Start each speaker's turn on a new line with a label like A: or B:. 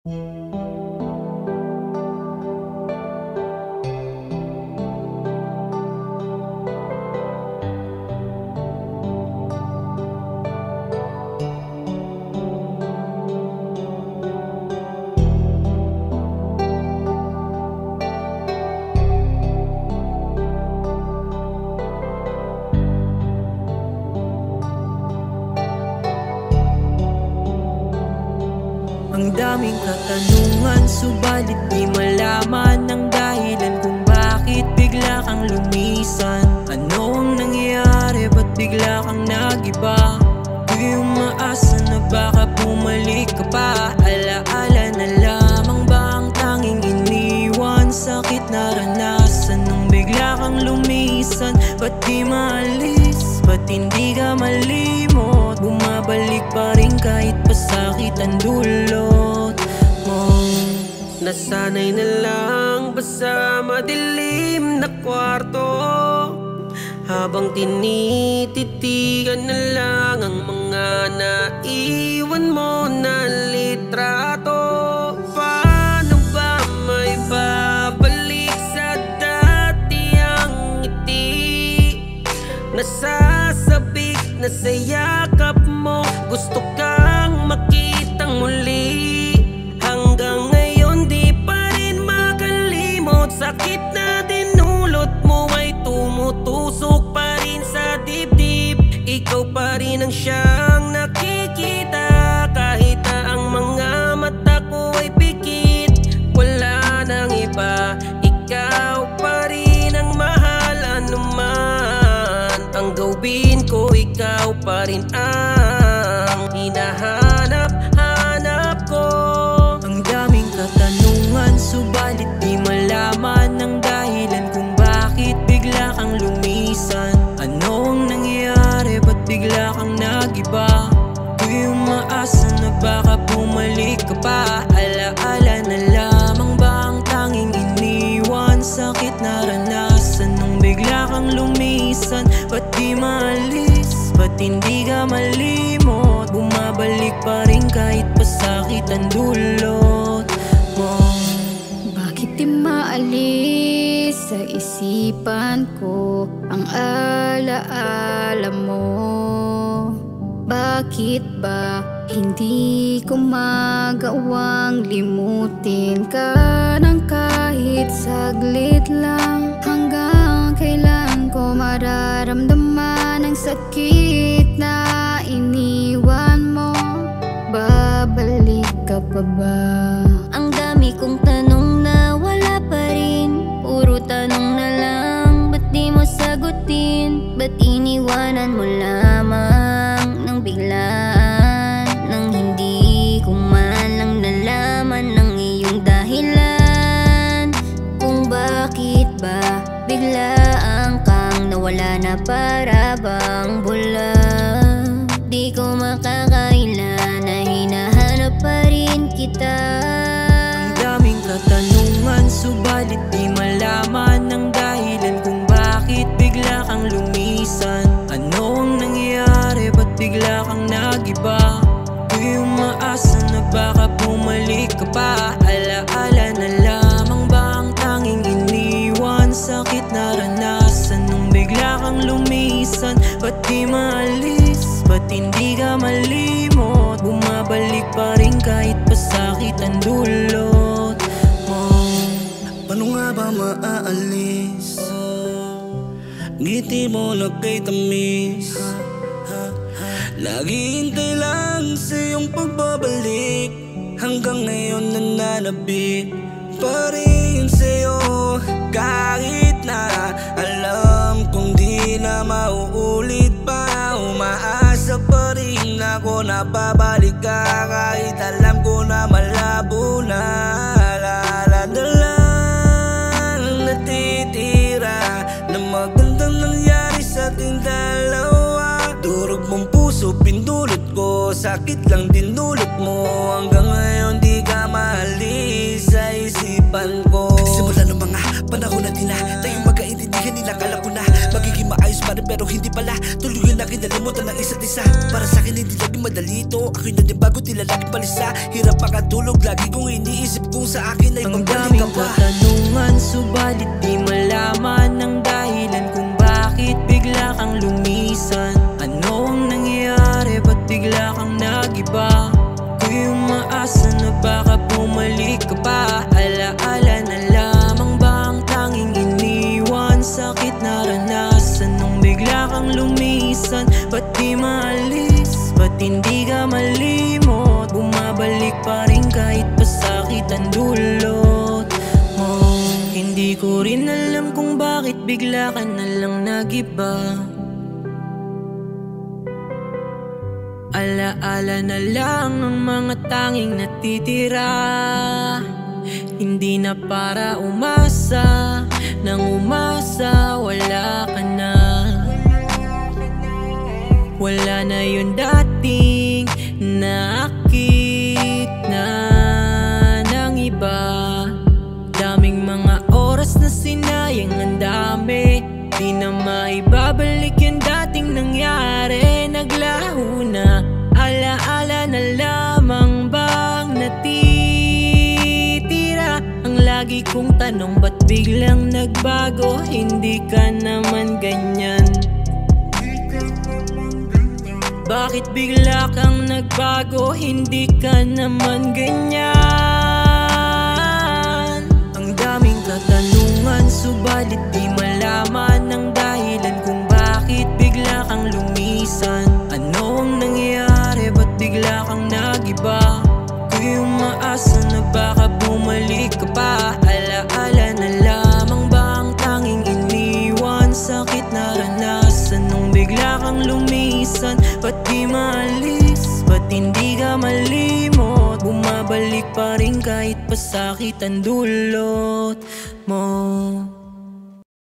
A: Ang daming katanungan, subalit di malaman ang dahilan kung bakit bigla kang lumisan. Ano ang nangyayari, ba't bigla kang nagiba? Di umaasa na baka bumalik ka pa. Alaala na lamang ba ang tanging iniwan? Sakit na ranasan nung bigla kang lumisan. Ba't di maalis, ba't hindi ka malimot? Bumabalik pa rin kahit pasakit ang dulot mo. Nasanay na lang ba sa madilim na kwarto, habang tinititigan na lang ang mga naiwan mo na litrato? Paano ba may babalik sa dati ang ngiti? Nasasabik na sa yakap mo, gusto kang makitang muli. Hanggang ngayon di pa rin makalimot. Sakit na dinulot mo ay tumutusok pa rin sa dibdib. Ikaw pa rin ang siyang nakikita, kahit na ang mga mata ko ay pikit. Wala nang iba, ikaw pa rin ang mahal anuman ang gawin ko. Ikaw pa rin ang hinahanap-hanap ko. Ang daming katanungan, subalit di malaman ang dahilan kung bakit bigla kang lumisan. Ano ang nangyayari, ba't bigla kang nagiba? Di umaasa na baka bumalik ka pa. Alaala na lamang ba ang tanging iniwan? Sakit na ranasan nung bigla kang lumisan. Ba't di maalis, ba't hindi ka malimot? Bumabalik pa rin kahit pasakit ang dulot mo.
B: Bakit di maalis sa isipan ko ang alaala mo? Bakit ba hindi ko magawang limutin ka ng kahit saglit lang? Hanggang kailan ko mararamdaman ang sakit na iniwan mo? Babalik ka pa ba?
C: Ang dami kong tanong na wala pa rin. Puro tanong na lang, ba't di mo sagutin? Ba't iniwanan mo lamang nang biglaan? Nang hindi ko man lang nalaman ang iyong dahilan, kung bakit ba biglaan kang nawala na para bang bula. Di ko makakailan na hinahanap pa rin kita.
A: Ang daming katanungan, subalit di malaman ang dahilan kung bakit bigla kang lumisan. Ano ang nangyayari, ba't bigla kang nagiba? Di umaasa na baka bumalik ka pa. Alaala na lamang ba ang tanging iniwan? Sakit na ranasan nung bigla kang lumisan. Ba't di maalis, ba't hindi ka malimot? Bumabalik pa rin kahit pasakit ang dulot mo.
D: Paano nga ba maaalis? Ngiti mo na kay tamis. Lagi hintay lang sa iyong pagbabalik. Hanggang ngayon nananabik pa rin sa'yo. Kahit na alam kong di na mauulit pa, umaasa pa rin ako na babalik ka. Kahit alam ko na malabo na, alala na lang natitira na magandang nangyari sa ating dalawa. Durog mong puso pindulot ko, sakit lang dinulot mo. Hanggang ngayon di ka maalis sa isipan ko.
E: Simula ng mga panahon na di na tayo magkaintindihan nila. Kala ko na magiging maayos pa rin pero hindi pala. Tuloy na
D: laging nalimutan ng isa't isa. Para sa'kin hindi laging madali ito. Ako'y nanibago, tila laging balisa. Hirap makatulog, lagi kong iniisip kung sa akin ay
A: Ang
D: pagbalik ka
A: daming
D: pa.
A: katanungan, subalit di malaman ang dahilan kung bakit bigla kang lumisan. Ano ang nangyayari, ba't bigla kang nagiba? Ko'y umaasa na baka bumalik ka pa. Alaala na lamang ba ang tanging iniwan? Sakit na ranasan nung bigla kang lumisan. Ba't di maalis, ba't hindi ka malimot? Bumabalik pa rin kahit pasakit ang dulot mo. Hindi ko rin alam kung bakit bigla ka na lang nagiba. Alaala na lang ang mga tanging natitira. Hindi na para umasa, nang umasa wala ka na. Wala na yun dating nakita ng iba. Daming mga oras na sinayang, ang dami. Di na maibabalik yung dating nangyari. Naglaho na, alaala na lamang bang natitira? Ang lagi kong tanong, ba't biglang nagbago? Hindi ka naman ganyan. Bakit bigla kang nagbago? Hindi ka naman ganyan. Ang daming katanungan, subalit di malaman ang dahilan kung bakit bigla kang lumisan. Ano ang nangyayari? Ba't bigla kang nagiba? Ko'y umaasa na baka bumalik ka pa. Alaala na lamang ba ang tanging iniwan? Sakit na ranasan nung bigla kang lumisan. Ba't di maalis, ba't hindi ka malimot? Bumabalik pa rin kahit pasakit ang dulot mo.